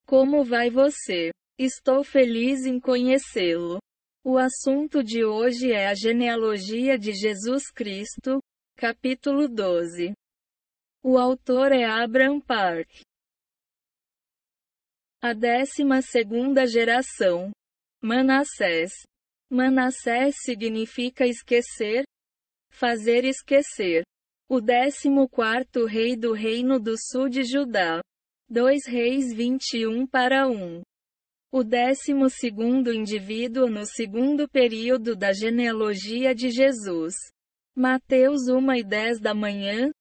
Como vai você? Estou feliz em conhecê-lo. O assunto de hoje é a genealogia de Jesus Cristo, capítulo 12. O autor é Abraham Park. A 12ª geração. Manassés. Manassés significa esquecer, fazer esquecer. O 14º rei do reino do sul de Judá. 2 Reis 21:1. O 12º indivíduo no segundo período da genealogia de Jesus. Mateus 1:10 da manhã.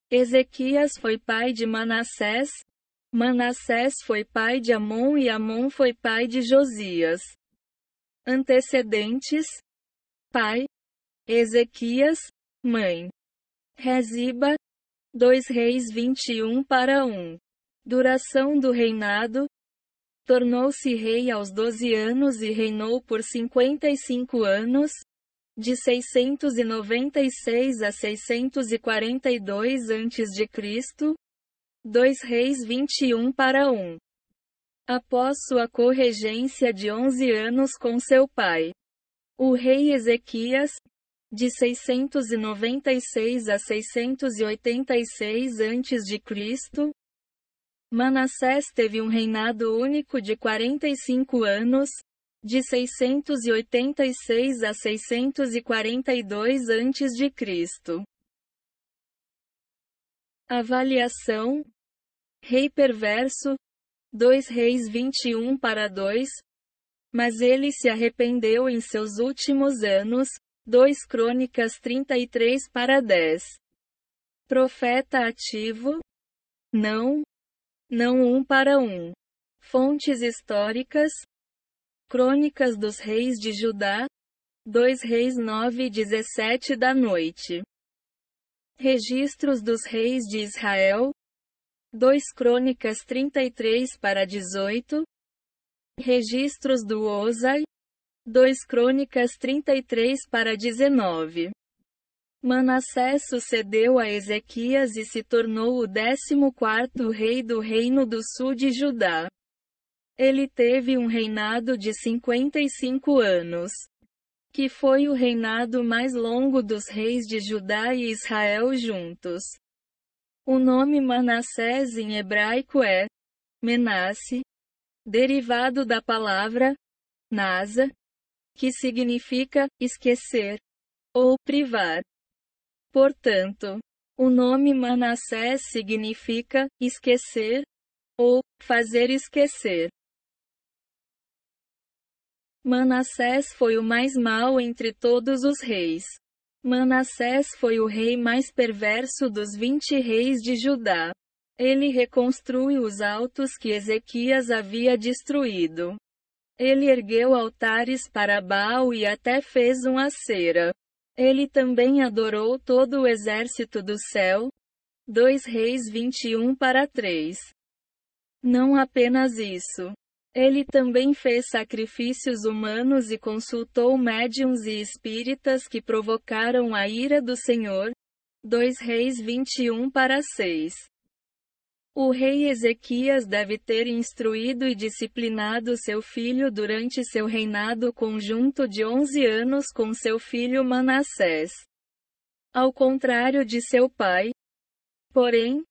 Ezequias foi pai de Manassés. Manassés foi pai de Amon e Amon foi pai de Josias. Antecedentes: pai, Ezequias, mãe, Reziba, 2 Reis 21:1. Duração do reinado: tornou-se rei aos 12 anos e reinou por 55 anos, de 696 a 642 a.C., 2 Reis 21:1. Após sua corregência de 11 anos com seu pai, o rei Ezequias, de 696 a 686 a.C., Manassés teve um reinado único de 45 anos, de 686 a 642 a.C. Avaliação: rei perverso, 2 Reis 21:2, mas ele se arrependeu em seus últimos anos, 2 Crônicas 33:10. Profeta ativo? Não 1:1. Fontes históricas: Crônicas dos Reis de Judá, 2 Reis 9:17 da noite. Registros dos Reis de Israel, 2 Crônicas 33:18. Registros do Osai, 2 Crônicas 33:19. Manassés sucedeu a Ezequias e se tornou o 14º rei do reino do sul de Judá. Ele teve um reinado de 55 anos, que foi o reinado mais longo dos reis de Judá e Israel juntos. O nome Manassés em hebraico é Menasse, derivado da palavra nasa, que significa esquecer ou privar. Portanto, o nome Manassés significa esquecer ou fazer esquecer. Manassés foi o mais mau entre todos os reis. Manassés foi o rei mais perverso dos 20 reis de Judá. Ele reconstruiu os altos que Ezequias havia destruído. Ele ergueu altares para Baal e até fez um Acera. Ele também adorou todo o exército do céu. 2 Reis 21:3. Não apenas isso. Ele também fez sacrifícios humanos e consultou médiuns e espíritas que provocaram a ira do Senhor. 2 Reis 21:6. O rei Ezequias deve ter instruído e disciplinado seu filho durante seu reinado conjunto de 11 anos com seu filho Manassés. Ao contrário de seu pai, porém,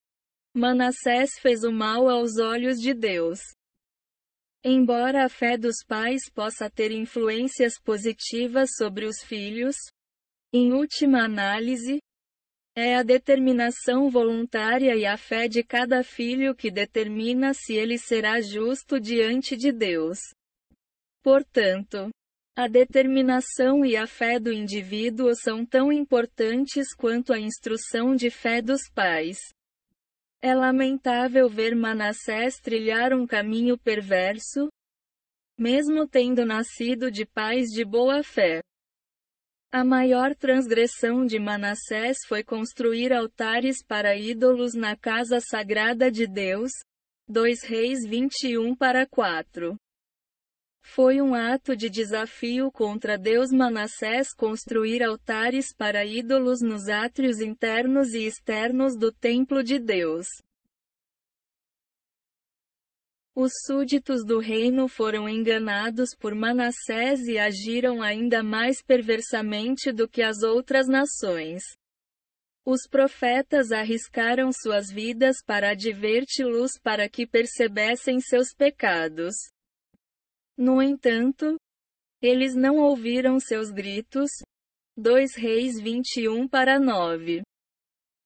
Manassés fez o mal aos olhos de Deus. Embora a fé dos pais possa ter influências positivas sobre os filhos, em última análise, é a determinação voluntária e a fé de cada filho que determina se ele será justo diante de Deus. Portanto, a determinação e a fé do indivíduo são tão importantes quanto a instrução de fé dos pais. É lamentável ver Manassés trilhar um caminho perverso, mesmo tendo nascido de pais de boa fé. A maior transgressão de Manassés foi construir altares para ídolos na casa sagrada de Deus. 2 Reis 21:4. Foi um ato de desafio contra Deus Manassés construir altares para ídolos nos átrios internos e externos do templo de Deus. Os súditos do reino foram enganados por Manassés e agiram ainda mais perversamente do que as outras nações. Os profetas arriscaram suas vidas para adverti-los para que percebessem seus pecados. No entanto, eles não ouviram seus gritos. 2 Reis 21:9.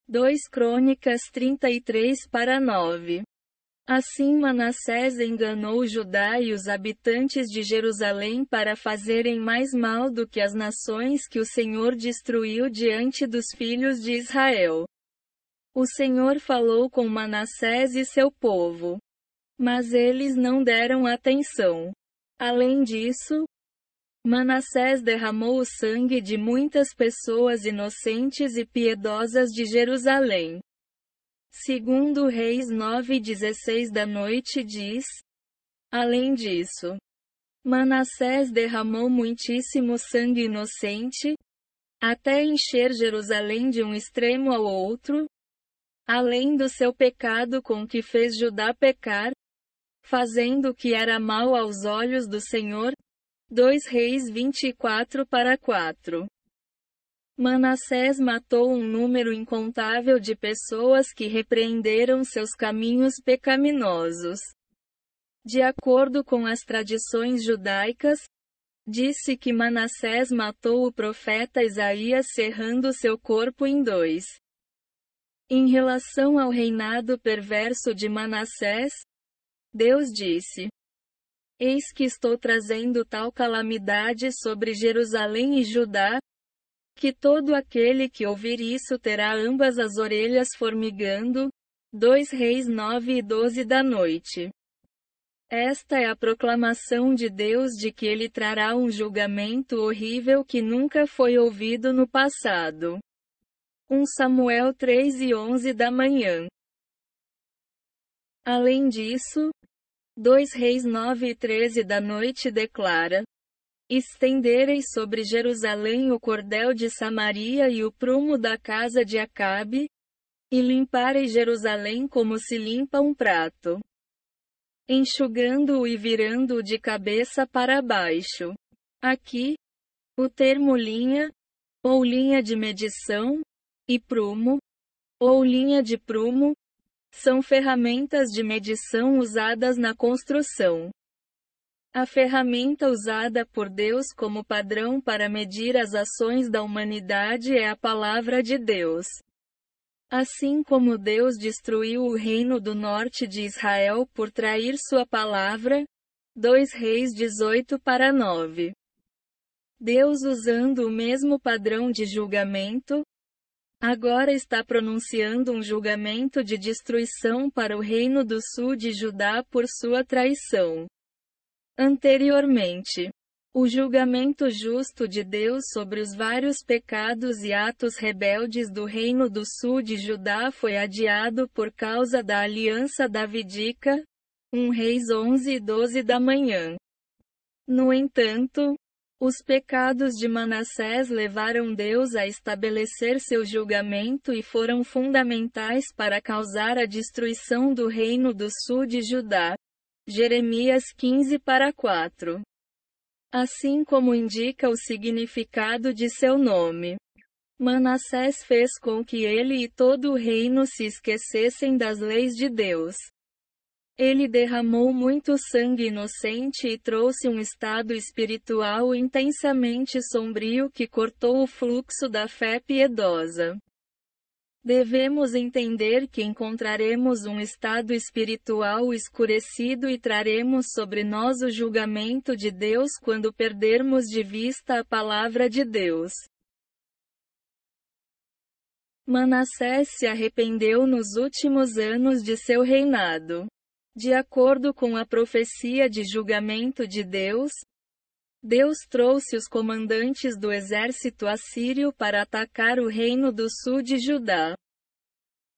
2 Crônicas 33:9. Assim Manassés enganou Judá e os habitantes de Jerusalém para fazerem mais mal do que as nações que o Senhor destruiu diante dos filhos de Israel. O Senhor falou com Manassés e seu povo, mas eles não deram atenção. Além disso, Manassés derramou o sangue de muitas pessoas inocentes e piedosas de Jerusalém. Segundo Reis 9:16 da noite diz: além disso, Manassés derramou muitíssimo sangue inocente, até encher Jerusalém de um extremo ao outro, além do seu pecado com que fez Judá pecar, fazendo o que era mal aos olhos do Senhor. 2 Reis 24:4. Manassés matou um número incontável de pessoas que repreenderam seus caminhos pecaminosos. De acordo com as tradições judaicas, disse que Manassés matou o profeta Isaías serrando seu corpo em dois. Em relação ao reinado perverso de Manassés, Deus disse: eis que estou trazendo tal calamidade sobre Jerusalém e Judá, que todo aquele que ouvir isso terá ambas as orelhas formigando. 2 Reis 9:12 da noite. Esta é a proclamação de Deus de que ele trará um julgamento horrível que nunca foi ouvido no passado. 1 Samuel 3:11 da manhã. Além disso, 2 Reis 9:13 da noite declara: estenderei sobre Jerusalém o cordel de Samaria e o prumo da casa de Acabe, e limparei Jerusalém como se limpa um prato, enxugando-o e virando-o de cabeça para baixo. Aqui, o termo linha, ou linha de medição, e prumo, ou linha de prumo, são ferramentas de medição usadas na construção. A ferramenta usada por Deus como padrão para medir as ações da humanidade é a Palavra de Deus. Assim como Deus destruiu o reino do norte de Israel por trair sua palavra, 2 Reis 18:9. Deus, usando o mesmo padrão de julgamento, agora está pronunciando um julgamento de destruição para o reino do sul de Judá por sua traição. Anteriormente, o julgamento justo de Deus sobre os vários pecados e atos rebeldes do reino do sul de Judá foi adiado por causa da aliança davídica. 1 Reis 11:12 da manhã. No entanto, os pecados de Manassés levaram Deus a estabelecer seu julgamento e foram fundamentais para causar a destruição do reino do sul de Judá. Jeremias 15:4. Assim como indica o significado de seu nome, Manassés fez com que ele e todo o reino se esquecessem das leis de Deus. Ele derramou muito sangue inocente e trouxe um estado espiritual intensamente sombrio que cortou o fluxo da fé piedosa. Devemos entender que encontraremos um estado espiritual escurecido e traremos sobre nós o julgamento de Deus quando perdermos de vista a palavra de Deus. Manassés se arrependeu nos últimos anos de seu reinado. De acordo com a profecia de julgamento de Deus, Deus trouxe os comandantes do exército assírio para atacar o reino do sul de Judá.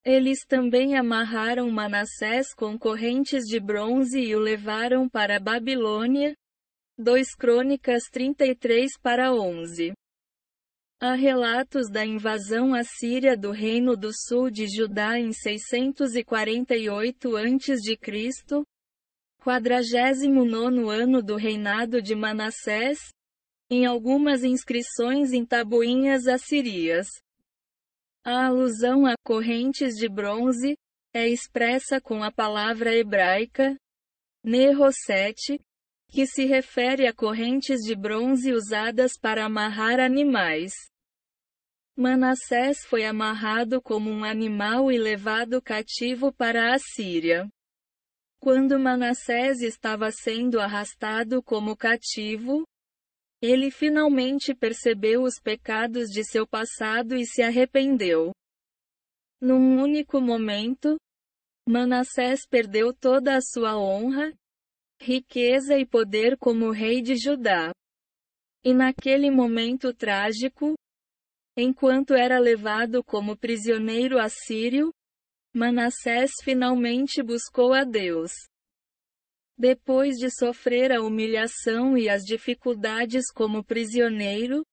Eles também amarraram Manassés com correntes de bronze e o levaram para a Babilônia. 2 Crônicas 33:11. Há relatos da invasão assíria do reino do sul de Judá em 648 a.C., 49º ano do reinado de Manassés, em algumas inscrições em tabuinhas assírias. A alusão a correntes de bronze é expressa com a palavra hebraica nerosete, que se refere a correntes de bronze usadas para amarrar animais. Manassés foi amarrado como um animal e levado cativo para a Síria. Quando Manassés estava sendo arrastado como cativo, ele finalmente percebeu os pecados de seu passado e se arrependeu. Num único momento, Manassés perdeu toda a sua honra, riqueza e poder como rei de Judá. E naquele momento trágico, enquanto era levado como prisioneiro assírio, Manassés finalmente buscou a Deus. Depois de sofrer a humilhação e as dificuldades como prisioneiro,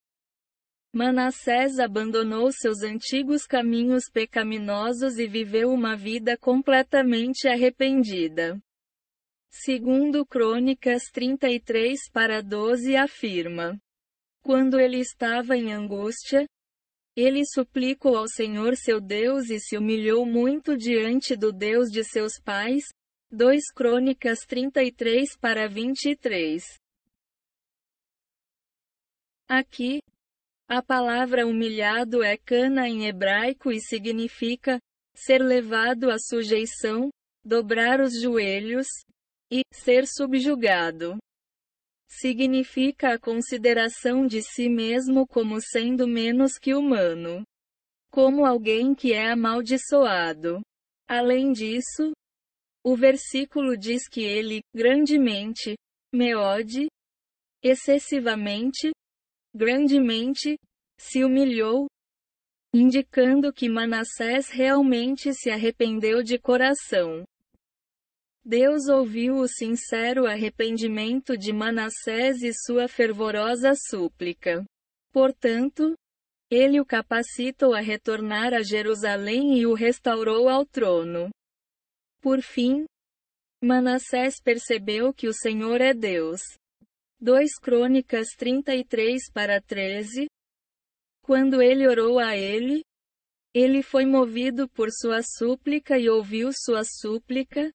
Manassés abandonou seus antigos caminhos pecaminosos e viveu uma vida completamente arrependida. Segundo Crônicas 33:12 afirma: quando ele estava em angústia, ele suplicou ao Senhor seu Deus e se humilhou muito diante do Deus de seus pais. 2 Crônicas 33:23. Aqui, a palavra humilhado é cana em hebraico e significa ser levado à sujeição, dobrar os joelhos, e ser subjugado. Significa a consideração de si mesmo como sendo menos que humano, como alguém que é amaldiçoado. Além disso, o versículo diz que ele, grandemente, meode, excessivamente, grandemente, se humilhou, indicando que Manassés realmente se arrependeu de coração. Deus ouviu o sincero arrependimento de Manassés e sua fervorosa súplica. Portanto, ele o capacitou a retornar a Jerusalém e o restaurou ao trono. Por fim, Manassés percebeu que o Senhor é Deus. 2 Crônicas 33:13. Quando ele orou a ele foi movido por sua súplica e ouviu sua súplica,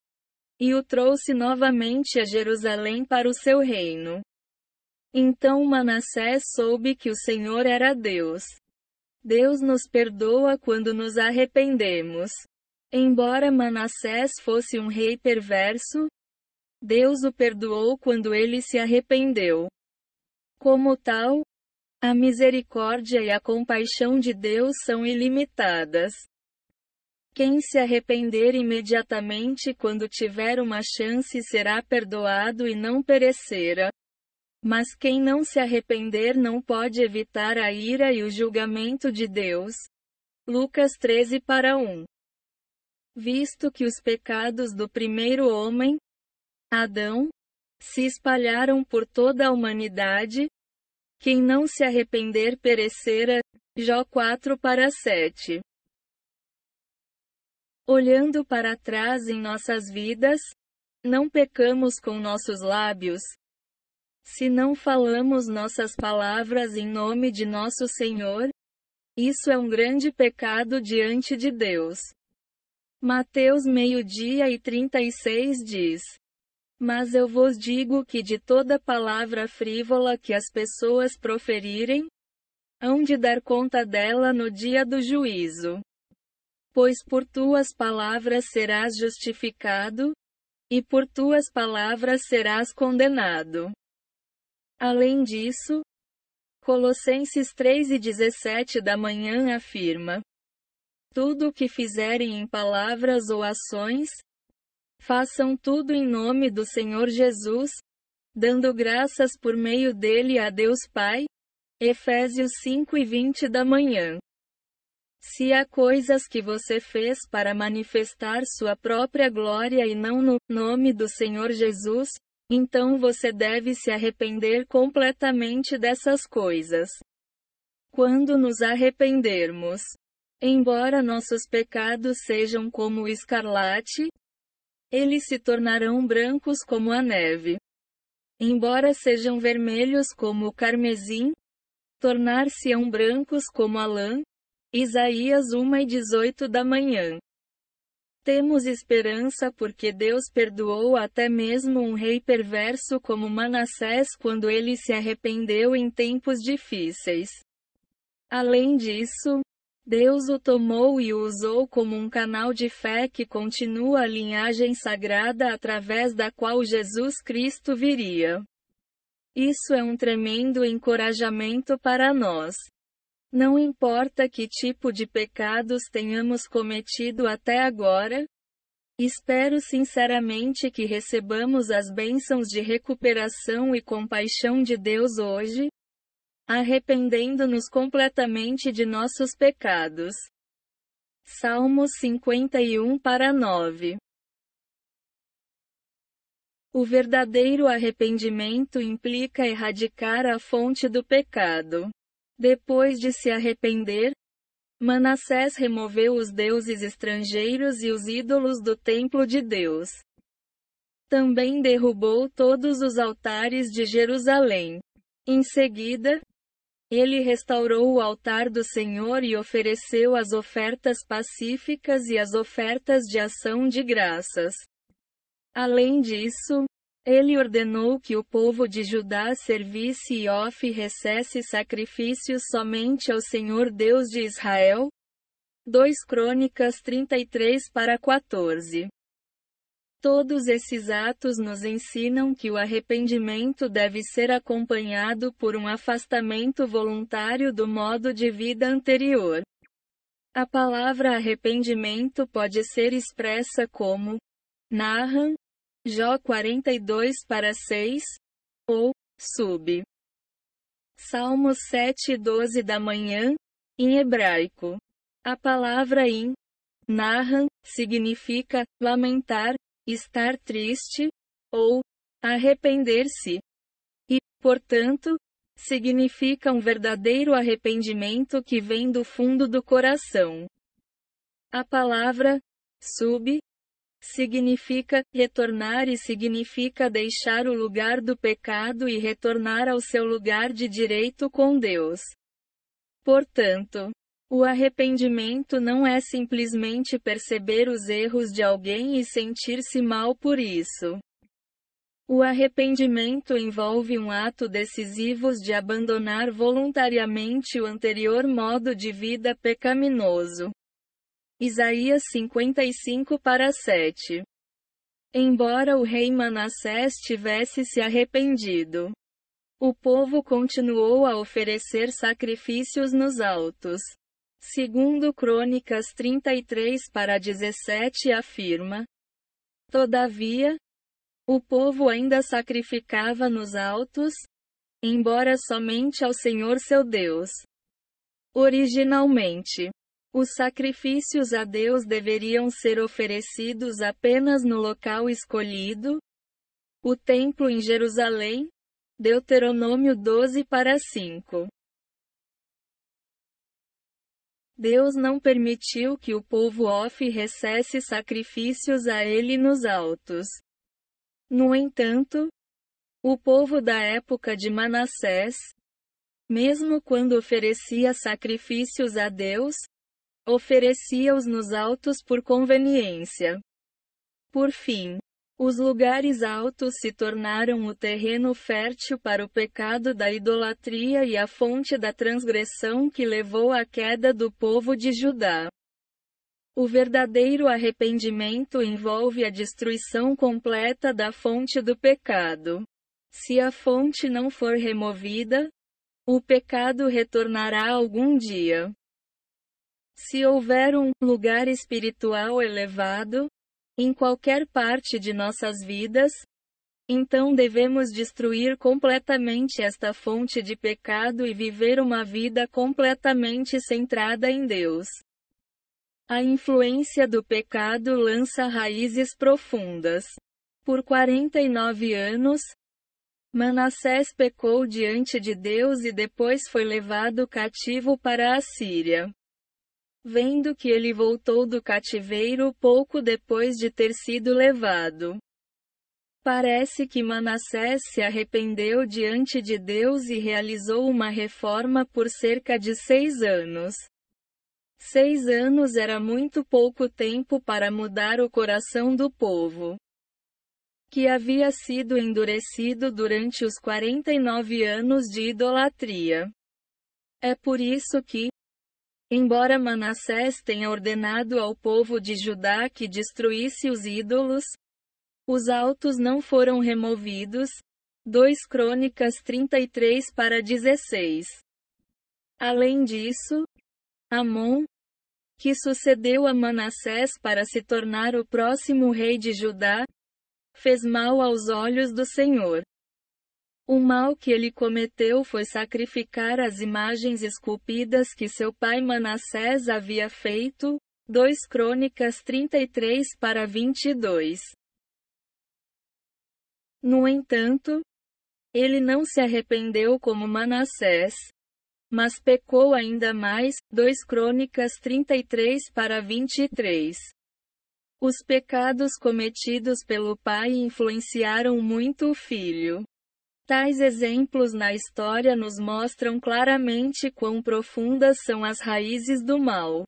e o trouxe novamente a Jerusalém para o seu reino. Então Manassés soube que o Senhor era Deus. Deus nos perdoa quando nos arrependemos. Embora Manassés fosse um rei perverso, Deus o perdoou quando ele se arrependeu. Como tal, a misericórdia e a compaixão de Deus são ilimitadas. Quem se arrepender imediatamente quando tiver uma chance será perdoado e não perecerá. Mas quem não se arrepender não pode evitar a ira e o julgamento de Deus. Lucas 13:1. Visto que os pecados do primeiro homem, Adão, se espalharam por toda a humanidade, quem não se arrepender perecerá. Jó 4:7. Olhando para trás em nossas vidas, não pecamos com nossos lábios. Se não falamos nossas palavras em nome de nosso Senhor, isso é um grande pecado diante de Deus. Mateus 12:36 diz: mas eu vos digo que de toda palavra frívola que as pessoas proferirem, hão de dar conta dela no dia do juízo. Pois por tuas palavras serás justificado, e por tuas palavras serás condenado. Além disso, Colossenses 3:17 da manhã afirma: tudo o que fizerem em palavras ou ações, façam tudo em nome do Senhor Jesus, dando graças por meio dele a Deus Pai. Efésios 5:20 da manhã. Se há coisas que você fez para manifestar sua própria glória e não no nome do Senhor Jesus, então você deve se arrepender completamente dessas coisas. Quando nos arrependermos, embora nossos pecados sejam como o escarlate, eles se tornarão brancos como a neve. Embora sejam vermelhos como o carmesim, tornar-se-ão brancos como a lã. Isaías 1:18 da manhã. Temos esperança porque Deus perdoou até mesmo um rei perverso como Manassés quando ele se arrependeu em tempos difíceis. Além disso, Deus o tomou e o usou como um canal de fé que continua a linhagem sagrada através da qual Jesus Cristo viria. Isso é um tremendo encorajamento para nós. Não importa que tipo de pecados tenhamos cometido até agora, espero sinceramente que recebamos as bênçãos de recuperação e compaixão de Deus hoje, arrependendo-nos completamente de nossos pecados. Salmos 51:9. O verdadeiro arrependimento implica erradicar a fonte do pecado. Depois de se arrepender, Manassés removeu os deuses estrangeiros e os ídolos do templo de Deus. Também derrubou todos os altares de Jerusalém. Em seguida, ele restaurou o altar do Senhor e ofereceu as ofertas pacíficas e as ofertas de ação de graças. Além disso, ele ordenou que o povo de Judá servisse e oferecesse sacrifícios somente ao Senhor Deus de Israel. 2 Crônicas 33:14. Todos esses atos nos ensinam que o arrependimento deve ser acompanhado por um afastamento voluntário do modo de vida anterior. A palavra arrependimento pode ser expressa como Naham, Jó 42:6, ou sub. Salmos 7:12 da manhã, em hebraico. A palavra Naham significa lamentar, estar triste, ou arrepender-se. E, portanto, significa um verdadeiro arrependimento que vem do fundo do coração. A palavra sub significa retornar e significa deixar o lugar do pecado e retornar ao seu lugar de direito com Deus. Portanto, o arrependimento não é simplesmente perceber os erros de alguém e sentir-se mal por isso. O arrependimento envolve um ato decisivo de abandonar voluntariamente o anterior modo de vida pecaminoso. Isaías 55:7. Embora o rei Manassés tivesse se arrependido, o povo continuou a oferecer sacrifícios nos altos. Segundo Crônicas 33:17 afirma: Todavia, o povo ainda sacrificava nos altos, embora somente ao Senhor seu Deus. Originalmente, os sacrifícios a Deus deveriam ser oferecidos apenas no local escolhido, o templo em Jerusalém, Deuteronômio 12:5. Deus não permitiu que o povo oferecesse sacrifícios a ele nos altos. No entanto, o povo da época de Manassés, mesmo quando oferecia sacrifícios a Deus, oferecia-os nos altos por conveniência. Por fim, os lugares altos se tornaram o terreno fértil para o pecado da idolatria e a fonte da transgressão que levou à queda do povo de Judá. O verdadeiro arrependimento envolve a destruição completa da fonte do pecado. Se a fonte não for removida, o pecado retornará algum dia. Se houver um lugar espiritual elevado, em qualquer parte de nossas vidas, então devemos destruir completamente esta fonte de pecado e viver uma vida completamente centrada em Deus. A influência do pecado lança raízes profundas. Por 49 anos, Manassés pecou diante de Deus e depois foi levado cativo para a Síria. vendo que ele voltou do cativeiro pouco depois de ter sido levado. Parece que Manassés se arrependeu diante de Deus e realizou uma reforma por cerca de 6 anos. 6 anos era muito pouco tempo para mudar o coração do povo, que havia sido endurecido durante os 49 anos de idolatria. É por isso que, embora Manassés tenha ordenado ao povo de Judá que destruísse os ídolos, os altos não foram removidos. 2 Crônicas 33-16. Além disso, Amon, que sucedeu a Manassés para se tornar o próximo rei de Judá, fez mal aos olhos do Senhor. O mal que ele cometeu foi sacrificar as imagens esculpidas que seu pai Manassés havia feito. 2 Crônicas 33-22. No entanto, ele não se arrependeu como Manassés, mas pecou ainda mais. 2 Crônicas 33-23. Os pecados cometidos pelo pai influenciaram muito o filho. Tais exemplos na história nos mostram claramente quão profundas são as raízes do mal.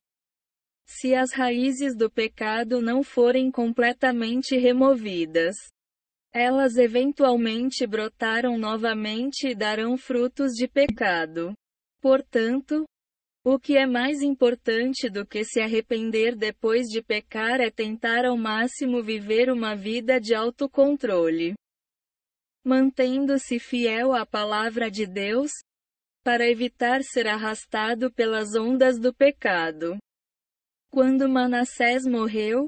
Se as raízes do pecado não forem completamente removidas, elas eventualmente brotaram novamente e darão frutos de pecado. Portanto, o que é mais importante do que se arrepender depois de pecar é tentar ao máximo viver uma vida de autocontrole, mantendo-se fiel à palavra de Deus, para evitar ser arrastado pelas ondas do pecado. Quando Manassés morreu,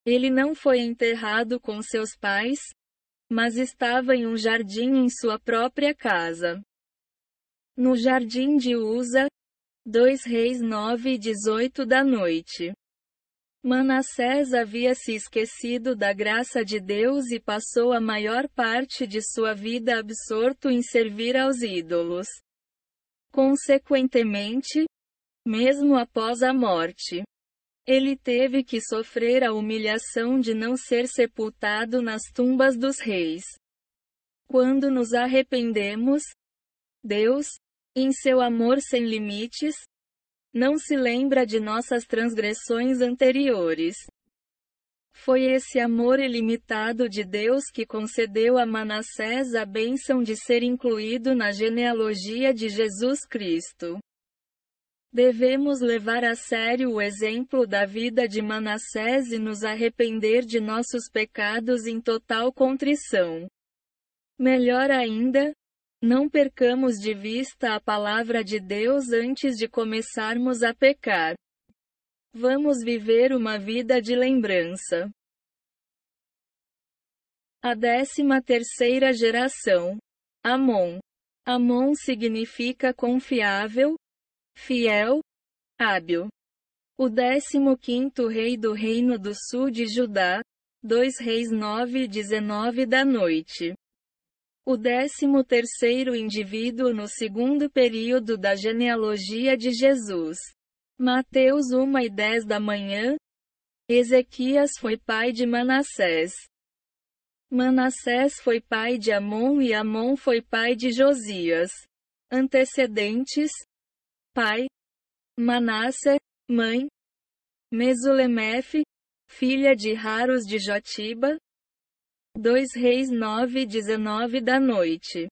ele não foi enterrado com seus pais, mas estava em um jardim em sua própria casa. No jardim de Uza, 2 Reis 9-18 da noite. Manassés havia se esquecido da graça de Deus e passou a maior parte de sua vida absorto em servir aos ídolos. Consequentemente, mesmo após a morte, ele teve que sofrer a humilhação de não ser sepultado nas tumbas dos reis. Quando nos arrependemos, Deus, em seu amor sem limites, não se lembra de nossas transgressões anteriores. Foi esse amor ilimitado de Deus que concedeu a Manassés a bênção de ser incluído na genealogia de Jesus Cristo. Devemos levar a sério o exemplo da vida de Manassés e nos arrepender de nossos pecados em total contrição. Melhor ainda, não percamos de vista a palavra de Deus antes de começarmos a pecar. Vamos viver uma vida de lembrança. A 13ª geração. Amon. Amon significa confiável, fiel, hábil. O 15º rei do reino do sul de Judá. 2 Reis 9-19 da noite. O 13º indivíduo no segundo período da genealogia de Jesus. Mateus 1:10 da manhã. Ezequias foi pai de Manassés. Manassés foi pai de Amon e Amon foi pai de Josias. Antecedentes: pai, Manassé; mãe, Mesulemefe, filha de Haros de Jotiba. 2 Reis 9:19 da noite.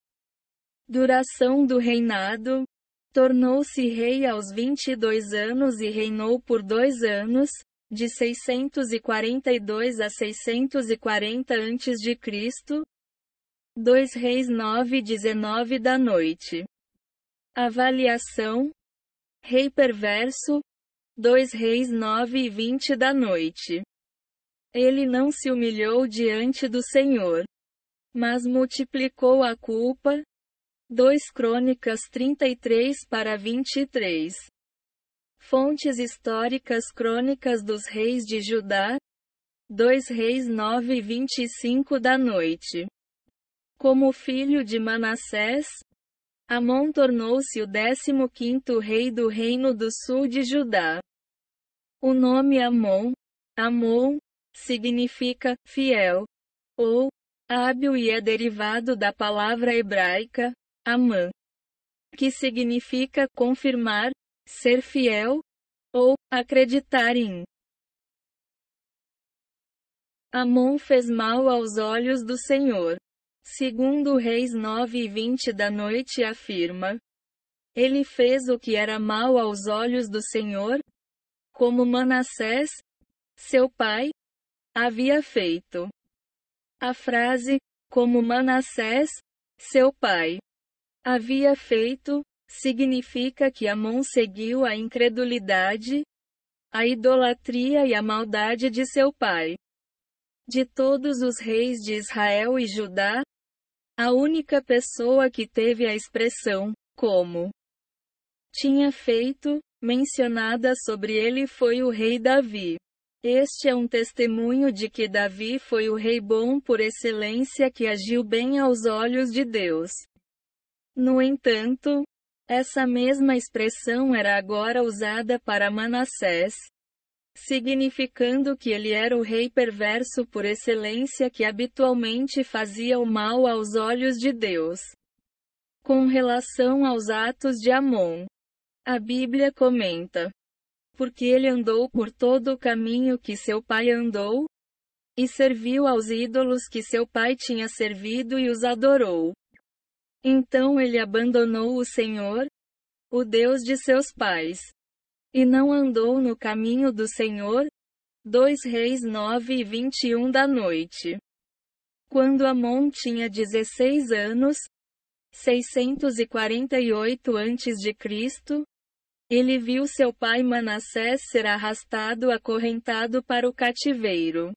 Duração do reinado: tornou-se rei aos 22 anos e reinou por 2 anos, de 642 a 640 a.C. 2 Reis 9:19 da noite. Avaliação: rei perverso. 2 Reis 9:20 da noite. Ele não se humilhou diante do Senhor, mas multiplicou a culpa. 2 Crônicas 33-23. Fontes históricas: Crônicas dos Reis de Judá. 2 Reis 9:25 da noite. Como filho de Manassés, Amon tornou-se o 15º rei do reino do sul de Judá. O nome Amon, significa fiel, ou hábil e é derivado da palavra hebraica, Amã, que significa confirmar, ser fiel, ou acreditar em. Amon fez mal aos olhos do Senhor. Segundo Reis 9:20 da noite afirma: ele fez o que era mal aos olhos do Senhor, como Manassés, seu pai, havia feito. A frase, como Manassés, seu pai, havia feito, significa que Amon seguiu a incredulidade, a idolatria e a maldade de seu pai. De todos os reis de Israel e Judá, a única pessoa que teve a expressão, como tinha feito, mencionada sobre ele foi o rei Davi. Este é um testemunho de que Davi foi o rei bom por excelência que agiu bem aos olhos de Deus. No entanto, essa mesma expressão era agora usada para Manassés, significando que ele era o rei perverso por excelência que habitualmente fazia o mal aos olhos de Deus. Com relação aos atos de Amon, a Bíblia comenta: porque ele andou por todo o caminho que seu pai andou, e serviu aos ídolos que seu pai tinha servido e os adorou. Então ele abandonou o Senhor, o Deus de seus pais, e não andou no caminho do Senhor. 2 Reis 9:21 da noite. Quando Amon tinha 16 anos, 648 a.C., ele viu seu pai Manassés ser arrastado acorrentado para o cativeiro.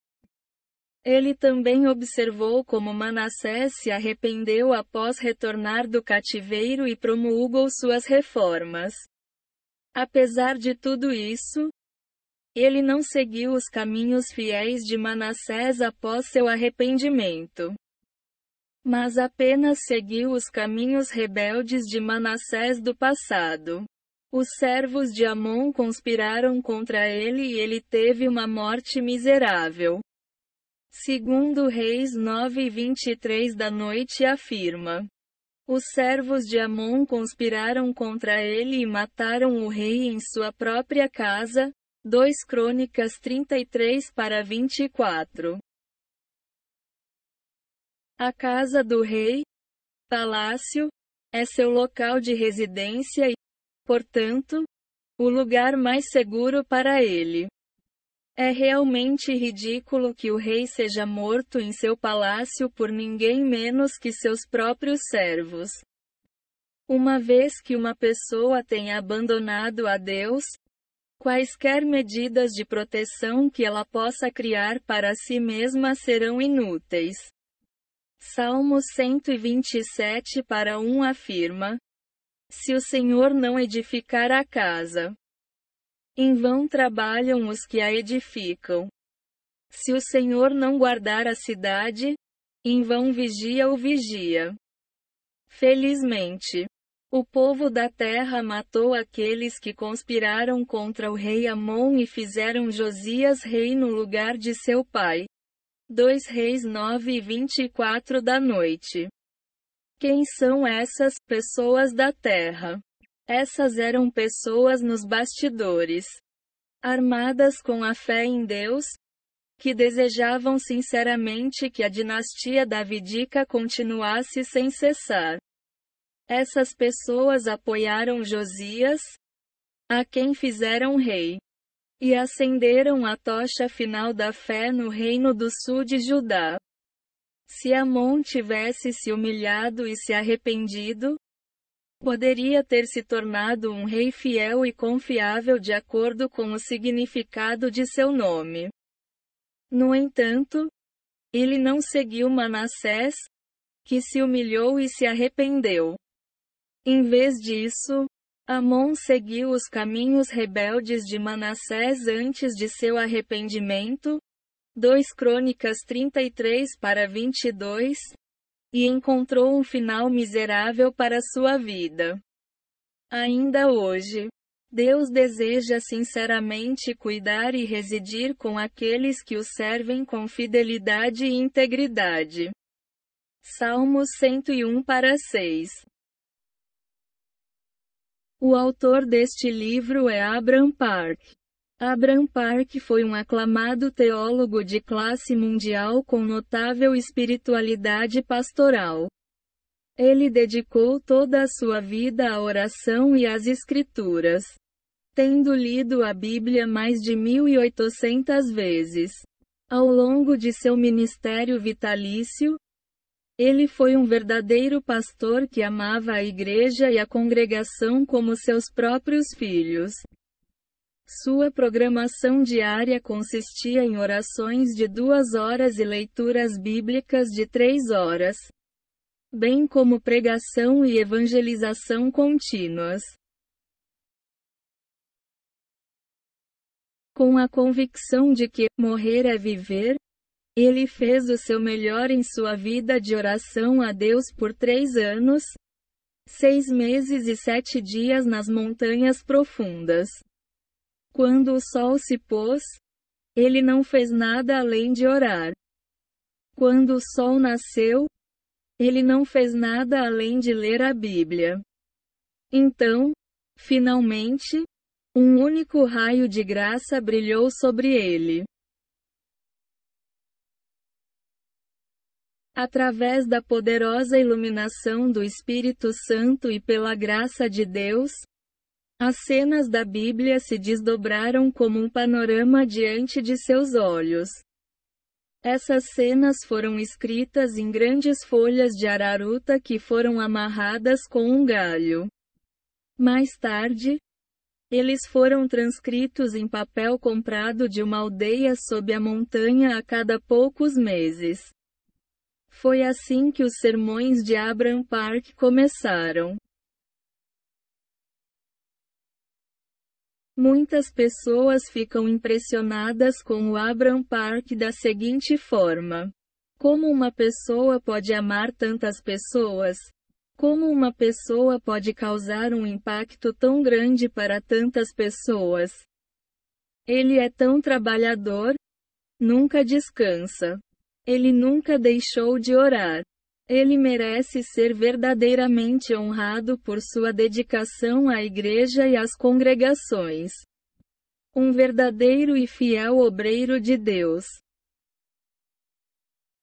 Ele também observou como Manassés se arrependeu após retornar do cativeiro e promulgou suas reformas. Apesar de tudo isso, ele não seguiu os caminhos fiéis de Manassés após seu arrependimento, mas apenas seguiu os caminhos rebeldes de Manassés do passado. Os servos de Amon conspiraram contra ele e ele teve uma morte miserável. Segundo Reis 9:23 da noite afirma: os servos de Amon conspiraram contra ele e mataram o rei em sua própria casa. 2 Crônicas 33:24. A casa do rei, palácio, é seu local de residência e, portanto, o lugar mais seguro para ele. É realmente ridículo que o rei seja morto em seu palácio por ninguém menos que seus próprios servos. Uma vez que uma pessoa tenha abandonado a Deus, quaisquer medidas de proteção que ela possa criar para si mesma serão inúteis. Salmos 127:1 afirma: se o Senhor não edificar a casa, em vão trabalham os que a edificam. Se o Senhor não guardar a cidade, em vão vigia o vigia. Felizmente, o povo da terra matou aqueles que conspiraram contra o rei Amon e fizeram Josias rei no lugar de seu pai. 2 Reis 9:24 da noite. Quem são essas pessoas da terra? Essas eram pessoas nos bastidores, armadas com a fé em Deus, que desejavam sinceramente que a dinastia davídica continuasse sem cessar. Essas pessoas apoiaram Josias, a quem fizeram rei, e acenderam a tocha final da fé no reino do sul de Judá. Se Amon tivesse se humilhado e se arrependido, poderia ter se tornado um rei fiel e confiável de acordo com o significado de seu nome. No entanto, ele não seguiu Manassés, que se humilhou e se arrependeu. Em vez disso, Amon seguiu os caminhos rebeldes de Manassés antes de seu arrependimento. 2 Crônicas 33:22, e encontrou um final miserável para sua vida. Ainda hoje, Deus deseja sinceramente cuidar e residir com aqueles que o servem com fidelidade e integridade. Salmos 101-6. O autor deste livro é Abram Park. Abram Park foi um aclamado teólogo de classe mundial com notável espiritualidade pastoral. Ele dedicou toda a sua vida à oração e às Escrituras, tendo lido a Bíblia mais de 1.800 vezes. Ao longo de seu ministério vitalício, ele foi um verdadeiro pastor que amava a igreja e a congregação como seus próprios filhos. Sua programação diária consistia em orações de 2 horas e leituras bíblicas de 3 horas, bem como pregação e evangelização contínuas. Com a convicção de que morrer é viver, ele fez o seu melhor em sua vida de oração a Deus por 3 anos, 6 meses e 7 dias nas montanhas profundas. Quando o sol se pôs, ele não fez nada além de orar. Quando o sol nasceu, ele não fez nada além de ler a Bíblia. Então, finalmente, um único raio de graça brilhou sobre ele. Através da poderosa iluminação do Espírito Santo e pela graça de Deus, as cenas da Bíblia se desdobraram como um panorama diante de seus olhos. Essas cenas foram escritas em grandes folhas de araruta que foram amarradas com um galho. Mais tarde, eles foram transcritos em papel comprado de uma aldeia sob a montanha a cada poucos meses. Foi assim que os sermões de Abram Park começaram. Muitas pessoas ficam impressionadas com o Abram Park da seguinte forma: como uma pessoa pode amar tantas pessoas? Como uma pessoa pode causar um impacto tão grande para tantas pessoas? Ele é tão trabalhador, nunca descansa. Ele nunca deixou de orar. Ele merece ser verdadeiramente honrado por sua dedicação à igreja e às congregações. Um verdadeiro e fiel obreiro de Deus.